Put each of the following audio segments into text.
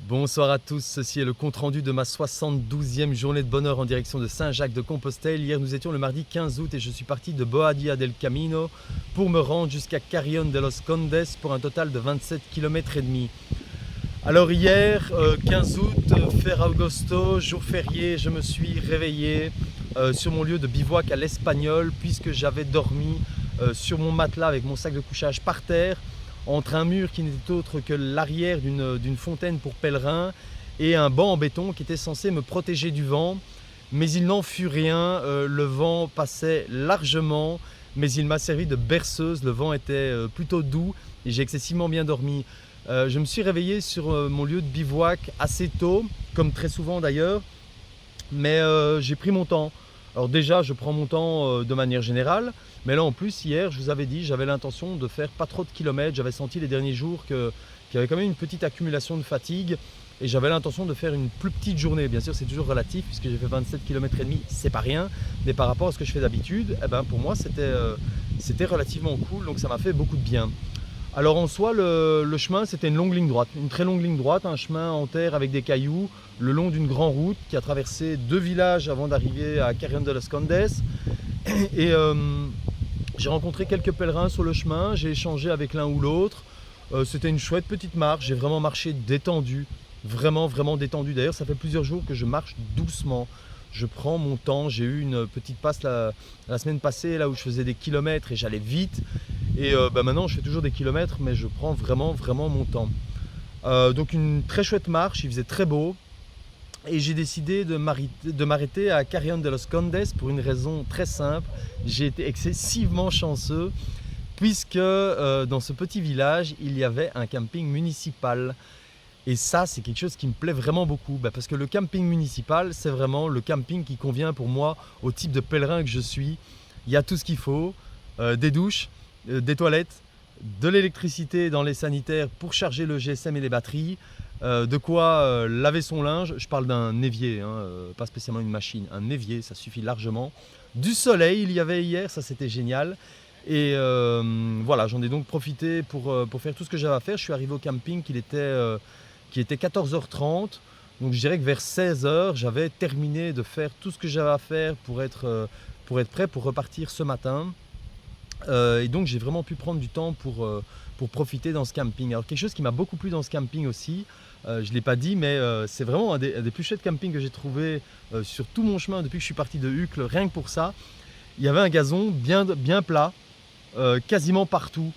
Bonsoir à tous, ceci est le compte-rendu de ma 72e journée de bonheur en direction de Saint-Jacques-de-Compostelle. Hier nous étions le mardi 15 août et je suis parti de Boadilla del Camino pour me rendre jusqu'à Carrión de los Condes pour un total de 27 km et demi. Alors hier, 15 août, Ferragosto, jour férié, je me suis réveillé sur mon lieu de bivouac à l'Espagnol puisque j'avais dormi sur mon matelas avec mon sac de couchage par terre, entre un mur qui n'était autre que l'arrière d'une fontaine pour pèlerins et un banc en béton qui était censé me protéger du vent. Mais il n'en fut rien, le vent passait largement, mais il m'a servi de berceuse, le vent était plutôt doux et j'ai excessivement bien dormi. Je me suis réveillé sur mon lieu de bivouac assez tôt, comme très souvent d'ailleurs, mais j'ai pris mon temps. Alors déjà, je prends mon temps de manière générale, mais là en plus, hier, je vous avais dit, j'avais l'intention de faire pas trop de kilomètres. J'avais senti les derniers jours qu'il y avait quand même une petite accumulation de fatigue et j'avais l'intention de faire une plus petite journée. Bien sûr, c'est toujours relatif puisque j'ai fait 27 km et demi, c'est pas rien, mais par rapport à ce que je fais d'habitude, eh ben, pour moi, c'était relativement cool, donc ça m'a fait beaucoup de bien. Alors en soi, le chemin, c'était une longue ligne droite, une très longue ligne droite, un chemin en terre avec des cailloux, le long d'une grande route qui a traversé 2 villages avant d'arriver à Carrión de los Condes. Et j'ai rencontré quelques pèlerins sur le chemin, j'ai échangé avec l'un ou l'autre. C'était une chouette petite marche, j'ai vraiment marché détendu, vraiment détendu. D'ailleurs, ça fait plusieurs jours que je marche doucement. Je prends mon temps, j'ai eu une petite passe la semaine passée là où je faisais des kilomètres et j'allais vite. Et maintenant je fais toujours des kilomètres mais je prends vraiment mon temps. Donc une très chouette marche, il faisait très beau. Et j'ai décidé de m'arrêter à Carrión de los Condes pour une raison très simple. J'ai été excessivement chanceux puisque dans ce petit village il y avait un camping municipal. Et ça, c'est quelque chose qui me plaît vraiment beaucoup, parce que le camping municipal, c'est vraiment le camping qui convient pour moi au type de pèlerin que je suis. Il y a tout ce qu'il faut, des douches, des toilettes, de l'électricité dans les sanitaires pour charger le GSM et les batteries, de quoi laver son linge. Je parle d'un évier, pas spécialement une machine, un évier, ça suffit largement. Du soleil, il y avait hier, ça c'était génial. Et voilà, j'en ai donc profité pour faire tout ce que j'avais à faire. Je suis arrivé au camping qui était 14h30. Donc je dirais que vers 16h, j'avais terminé de faire tout ce que j'avais à faire pour être prêt pour repartir ce matin. Et donc j'ai vraiment pu prendre du temps pour profiter dans ce camping. Alors quelque chose qui m'a beaucoup plu dans ce camping aussi, je ne l'ai pas dit, mais c'est vraiment un des plus chouettes campings que j'ai trouvé sur tout mon chemin depuis que je suis parti de Uccle, rien que pour ça. Il y avait un gazon bien plat, quasiment partout.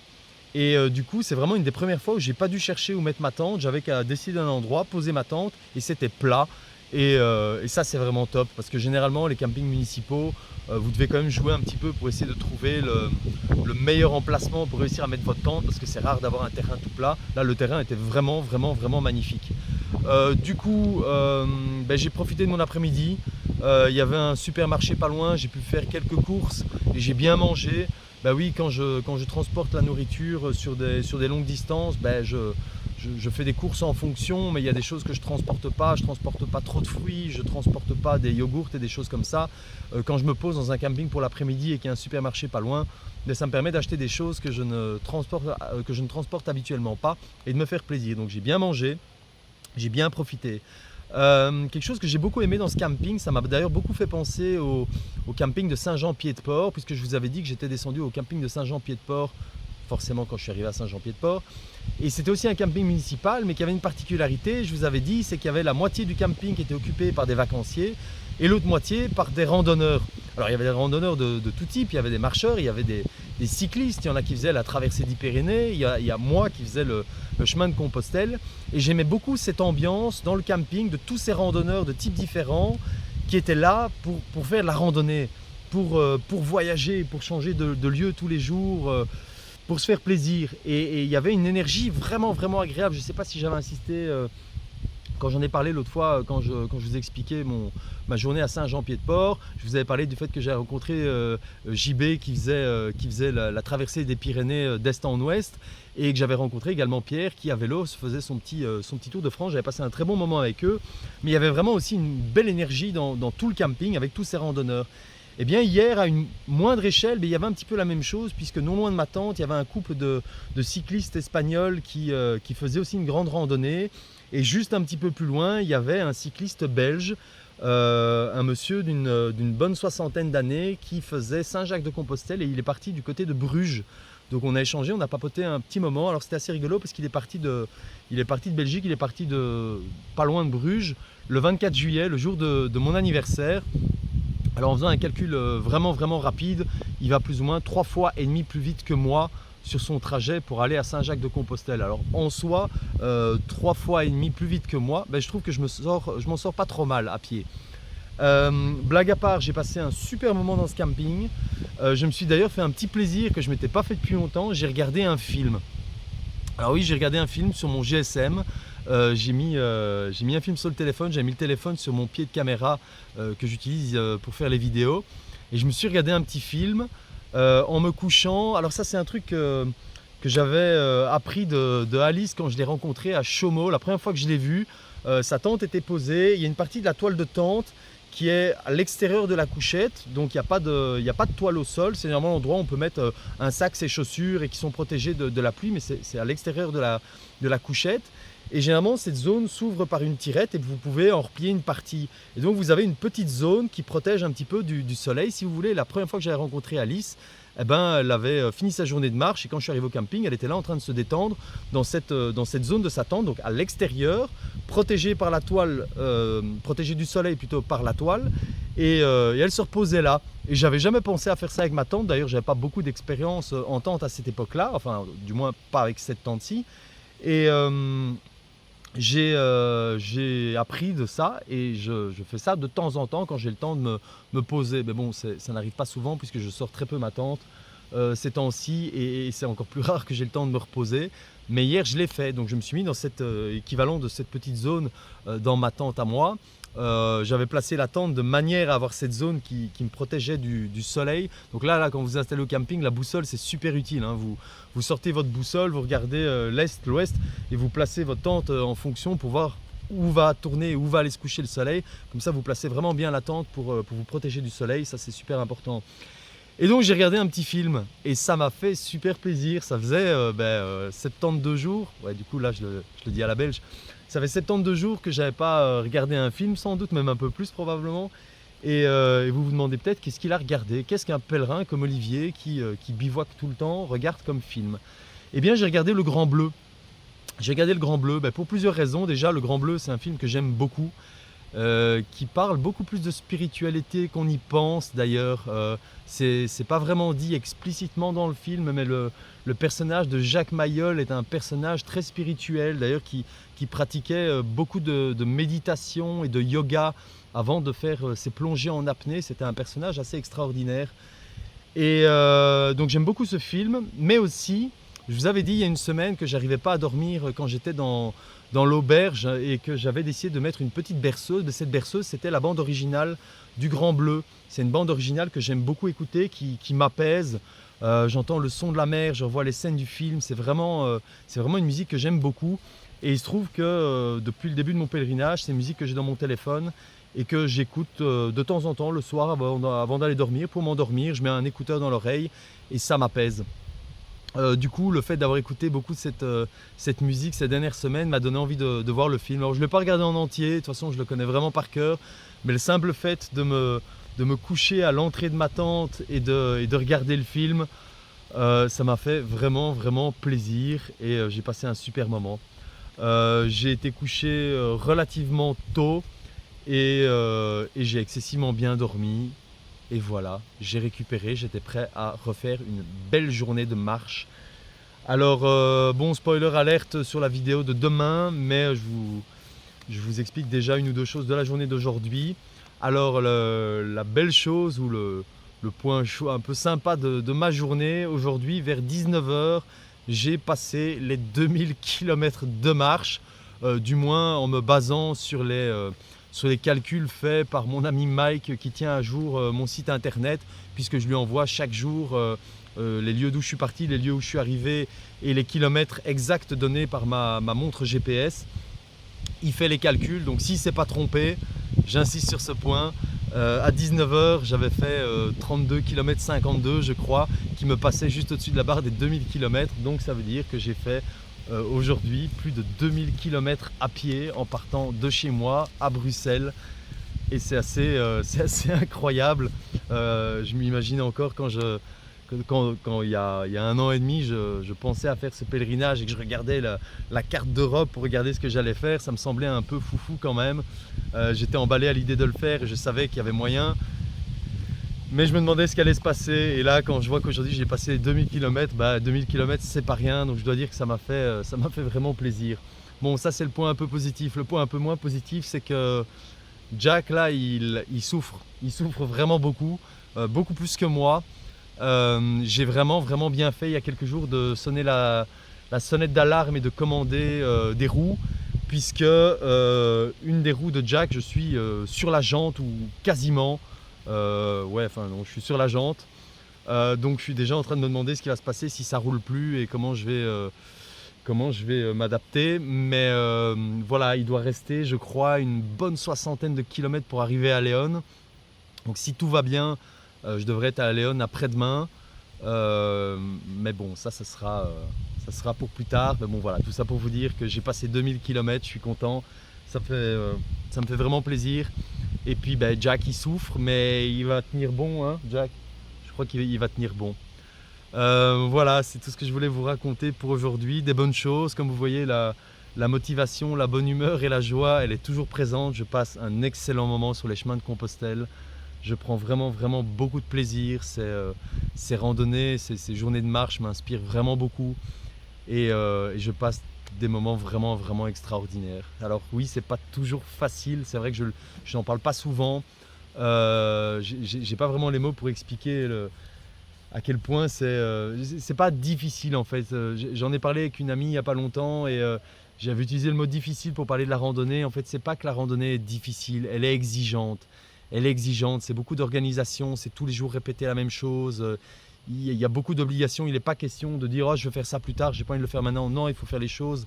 Et du coup, c'est vraiment une des premières fois où j'ai pas dû chercher où mettre ma tente. J'avais qu'à décider d'un endroit, poser ma tente et c'était plat. Et ça, c'est vraiment top parce que généralement, les campings municipaux, vous devez quand même jouer un petit peu pour essayer de trouver le meilleur emplacement pour réussir à mettre votre tente parce que c'est rare d'avoir un terrain tout plat. Là, le terrain était vraiment magnifique. Du coup, j'ai profité de mon après-midi. Il y avait un supermarché pas loin, j'ai pu faire quelques courses et j'ai bien mangé. Oui, quand je transporte la nourriture sur des longues distances, je fais des courses en fonction, mais il y a des choses que je transporte pas trop de fruits, je transporte pas des yogourts et des choses comme ça. Quand je me pose dans un camping pour l'après-midi et qu'il y a un supermarché pas loin, ça me permet d'acheter des choses que je ne transporte habituellement pas et de me faire plaisir. Donc j'ai bien mangé, j'ai bien profité. Quelque chose que j'ai beaucoup aimé dans ce camping, ça m'a d'ailleurs beaucoup fait penser au camping de Saint-Jean-Pied-de-Port, puisque je vous avais dit que j'étais descendu au camping de Saint-Jean-Pied-de-Port, forcément quand je suis arrivé à Saint-Jean-Pied-de-Port. Et c'était aussi un camping municipal, mais qui avait une particularité, je vous avais dit, c'est qu'il y avait la moitié du camping qui était occupée par des vacanciers, et l'autre moitié par des randonneurs. Alors il y avait des randonneurs de tout type, il y avait des marcheurs, il y avait des cyclistes, il y en a qui faisaient la traversée des Pyrénées, il y a moi qui faisais le chemin de Compostelle. Et j'aimais beaucoup cette ambiance dans le camping de tous ces randonneurs de types différents qui étaient là pour faire de la randonnée, pour voyager, pour changer de lieu tous les jours, pour se faire plaisir. Et il y avait une énergie vraiment agréable. Je ne sais pas si j'avais insisté quand j'en ai parlé l'autre fois, quand je vous ai expliqué ma journée à Saint-Jean-Pied-de-Port. Je vous avais parlé du fait que j'avais rencontré JB qui faisait la traversée des Pyrénées d'est en ouest et que j'avais rencontré également Pierre qui à vélo faisait son petit tour de France. J'avais passé un très bon moment avec eux, mais il y avait vraiment aussi une belle énergie dans tout le camping avec tous ces randonneurs. Eh bien hier, à une moindre échelle, il y avait un petit peu la même chose puisque non loin de ma tente, il y avait un couple de cyclistes espagnols qui faisaient aussi une grande randonnée. Et juste un petit peu plus loin, il y avait un cycliste belge, un monsieur d'une bonne soixantaine d'années qui faisait Saint-Jacques-de-Compostelle et il est parti du côté de Bruges. Donc on a échangé, on a papoté un petit moment. Alors c'était assez rigolo parce qu'il est parti de Belgique, il est parti de pas loin de Bruges le 24 juillet, le jour de mon anniversaire. Alors en faisant un calcul vraiment rapide, il va plus ou moins 3 fois et demi plus vite que moi sur son trajet pour aller à Saint-Jacques-de-Compostelle. Alors en soi, 3 fois et demi plus vite que moi, je trouve que je m'en sors pas trop mal à pied. Blague à part, j'ai passé un super moment dans ce camping. Je me suis d'ailleurs fait un petit plaisir que je ne m'étais pas fait depuis longtemps. J'ai regardé un film. Alors oui, j'ai regardé un film sur mon GSM. J'ai mis un film sur le téléphone. J'ai mis le téléphone sur mon pied de caméra que j'utilise pour faire les vidéos. Et je me suis regardé un petit film en me couchant. Alors ça, c'est un truc que j'avais appris de Alice quand je l'ai rencontrée à Chaumont. La première fois que je l'ai vue, sa tente était posée. Il y a une partie de la toile de tente qui est à l'extérieur de la couchette, donc il n'y a pas de toile au sol. C'est normalement l'endroit où on peut mettre un sac, ses chaussures et qui sont protégés de la pluie, mais c'est à l'extérieur de la couchette. Et généralement, cette zone s'ouvre par une tirette et vous pouvez en replier une partie. Et donc, vous avez une petite zone qui protège un petit peu du soleil. Si vous voulez, la première fois que j'avais rencontré Alice, elle avait fini sa journée de marche et quand je suis arrivé au camping, elle était là en train de se détendre dans cette zone de sa tente, donc à l'extérieur, protégée par la toile, protégée du soleil plutôt par la toile. Et elle se reposait là. Et j'avais jamais pensé à faire ça avec ma tente. D'ailleurs, j'avais pas beaucoup d'expérience en tente à cette époque-là, enfin, du moins pas avec cette tente-ci. Et j'ai appris de ça et je fais ça de temps en temps quand j'ai le temps de me poser. Mais bon, ça n'arrive pas souvent puisque je sors très peu ma tente ces temps-ci et c'est encore plus rare que j'ai le temps de me reposer. Mais hier, je l'ai fait. Donc je me suis mis dans cet équivalent de cette petite zone dans ma tente à moi. J'avais placé la tente de manière à avoir cette zone qui me protégeait du soleil. Donc là, quand vous installez au camping, la boussole c'est super utile, hein. Vous sortez votre boussole, vous regardez l'est, l'ouest et vous placez votre tente en fonction pour voir où va tourner, où va aller se coucher le soleil. Comme ça, vous placez vraiment bien la tente pour vous protéger du soleil. Ça, c'est super important. Et donc j'ai regardé un petit film et ça m'a fait super plaisir. Ça faisait 72 jours, ouais, du coup là je le dis à la belge, ça fait 72 jours que j'avais pas regardé un film, sans doute même un peu plus probablement. Et vous vous demandez peut-être qu'est-ce qu'il a regardé, qu'est-ce qu'un pèlerin comme Olivier qui bivouaque tout le temps regarde comme film. Eh bien j'ai regardé Le Grand Bleu. J'ai regardé Le Grand Bleu pour plusieurs raisons. Déjà, Le Grand Bleu c'est un film que j'aime beaucoup. Qui parle beaucoup plus de spiritualité qu'on y pense d'ailleurs. C'est pas vraiment dit explicitement dans le film, mais le personnage de Jacques Mayol est un personnage très spirituel d'ailleurs qui pratiquait beaucoup de méditation et de yoga avant de faire ses plongées en apnée. C'était un personnage assez extraordinaire. Et donc j'aime beaucoup ce film, mais aussi, je vous avais dit il y a une semaine que j'arrivais pas à dormir quand j'étais dans l'auberge et que j'avais décidé de mettre une petite berceuse. Mais cette berceuse, c'était la bande originale du Grand Bleu. C'est une bande originale que j'aime beaucoup écouter, qui m'apaise. J'entends le son de la mer, je revois les scènes du film. C'est vraiment une musique que j'aime beaucoup. Et il se trouve que depuis le début de mon pèlerinage, c'est une musique que j'ai dans mon téléphone et que j'écoute de temps en temps le soir avant d'aller dormir. Pour m'endormir, je mets un écouteur dans l'oreille et ça m'apaise. Du coup, le fait d'avoir écouté beaucoup de cette musique ces dernières semaines m'a donné envie de voir le film. Alors, je ne l'ai pas regardé en entier, de toute façon, je le connais vraiment par cœur. Mais le simple fait de me coucher à l'entrée de ma tente et de regarder le film, ça m'a fait vraiment plaisir et j'ai passé un super moment. J'ai été couché relativement tôt et j'ai excessivement bien dormi. Et voilà, j'ai récupéré, j'étais prêt à refaire une belle journée de marche. Alors, bon, spoiler alerte sur la vidéo de demain, mais je vous explique déjà une ou deux choses de la journée d'aujourd'hui. Alors, la belle chose ou le point chaud, un peu sympa de ma journée, aujourd'hui, vers 19 h, j'ai passé les 2000 km de marche, du moins en me basant sur les calculs faits par mon ami Mike qui tient à jour mon site internet, puisque je lui envoie chaque jour les lieux d'où je suis parti, les lieux où je suis arrivé et les kilomètres exacts donnés par ma montre GPS. Il fait les calculs, donc s'il ne s'est pas trompé, j'insiste sur ce point, à 19 h j'avais fait 32 km 52 je crois, qui me passait juste au-dessus de la barre des 2000 km, donc ça veut dire que j'ai fait aujourd'hui, plus de 2000 km à pied en partant de chez moi à Bruxelles. Et c'est assez incroyable. Je m'imagine encore quand il y a 1 an et demi, je pensais à faire ce pèlerinage et que je regardais la carte d'Europe pour regarder ce que j'allais faire. Ça me semblait un peu foufou quand même. J'étais emballé à l'idée de le faire et je savais qu'il y avait moyen. Mais je me demandais ce qui allait se passer. Et là, quand je vois qu'aujourd'hui j'ai passé 2000 km, 2000 km c'est pas rien. Donc je dois dire que ça m'a fait vraiment plaisir. Bon, ça c'est le point un peu positif. Le point un peu moins positif, c'est que Jack là, il souffre. Il souffre vraiment beaucoup. Beaucoup plus que moi. J'ai vraiment bien fait il y a quelques jours de sonner la sonnette d'alarme et de commander des roues, puisque une des roues de Jack, je suis sur la jante ou quasiment. Ouais, enfin non, je suis sur la jante. Donc je suis déjà en train de me demander ce qui va se passer si ça roule plus et comment je vais m'adapter. Mais voilà, il doit rester, je crois, une bonne soixantaine de kilomètres pour arriver à Léon. Donc si tout va bien, je devrais être à Léon après-demain. Mais bon, ça sera pour plus tard. Mais bon, voilà, tout ça pour vous dire que j'ai passé 2000 km, je suis content. Ça me fait vraiment plaisir. Et puis Jack, il souffre, mais il va tenir bon, hein, Jack. Je crois qu'il va tenir bon. Voilà, c'est tout ce que je voulais vous raconter pour aujourd'hui. Des bonnes choses, comme vous voyez, la motivation, la bonne humeur et la joie, elle est toujours présente. Je passe un excellent moment sur les chemins de Compostelle. Je prends vraiment beaucoup de plaisir. Ces randonnées, ces journées de marche m'inspirent vraiment beaucoup. Et je passe des moments vraiment extraordinaires. Alors oui, c'est pas toujours facile. C'est vrai que je n'en parle pas souvent. J'ai pas vraiment les mots pour expliquer à quel point c'est pas difficile en fait. J'en ai parlé avec une amie il y a pas longtemps et j'avais utilisé le mot difficile pour parler de la randonnée. En fait, c'est pas que la randonnée est difficile, elle est exigeante. Elle est exigeante, c'est beaucoup d'organisation, c'est tous les jours répéter la même chose. Il y a beaucoup d'obligations, il n'est pas question de dire oh, je vais faire ça plus tard, j'ai pas envie de le faire maintenant. Non, il faut faire les choses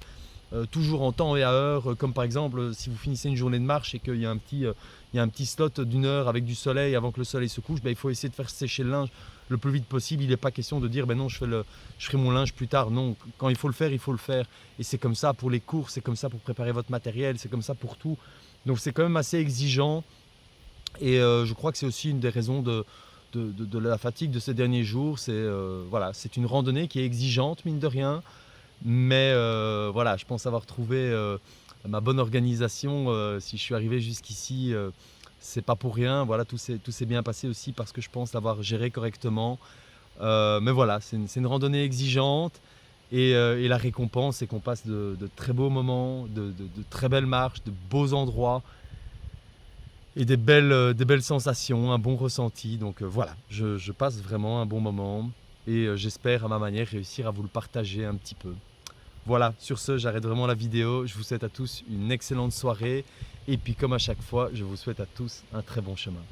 toujours en temps et à heure. Comme par exemple, si vous finissez une journée de marche et qu'il y a un petit slot d'1 heure avec du soleil avant que le soleil se couche, il faut essayer de faire sécher le linge le plus vite possible. Il n'est pas question de dire non, je ferai mon linge plus tard. Non, quand il faut le faire, il faut le faire. Et c'est comme ça pour les courses, c'est comme ça pour préparer votre matériel, c'est comme ça pour tout. Donc c'est quand même assez exigeant. Et je crois que c'est aussi une des raisons de la fatigue de ces derniers jours. Voilà, c'est une randonnée qui est exigeante, mine de rien. Mais voilà, je pense avoir trouvé ma bonne organisation. Si je suis arrivé jusqu'ici, c'est pas pour rien. Voilà, tout s'est bien passé aussi parce que je pense l'avoir géré correctement. Mais voilà, c'est une randonnée exigeante. Et la récompense, c'est qu'on passe de très beaux moments, de très belles marches, de beaux endroits. Et des belles sensations, un bon ressenti. Donc voilà, je passe vraiment un bon moment et j'espère à ma manière réussir à vous le partager un petit peu. Voilà, sur ce, j'arrête vraiment la vidéo. Je vous souhaite à tous une excellente soirée et puis comme à chaque fois, je vous souhaite à tous un très bon chemin.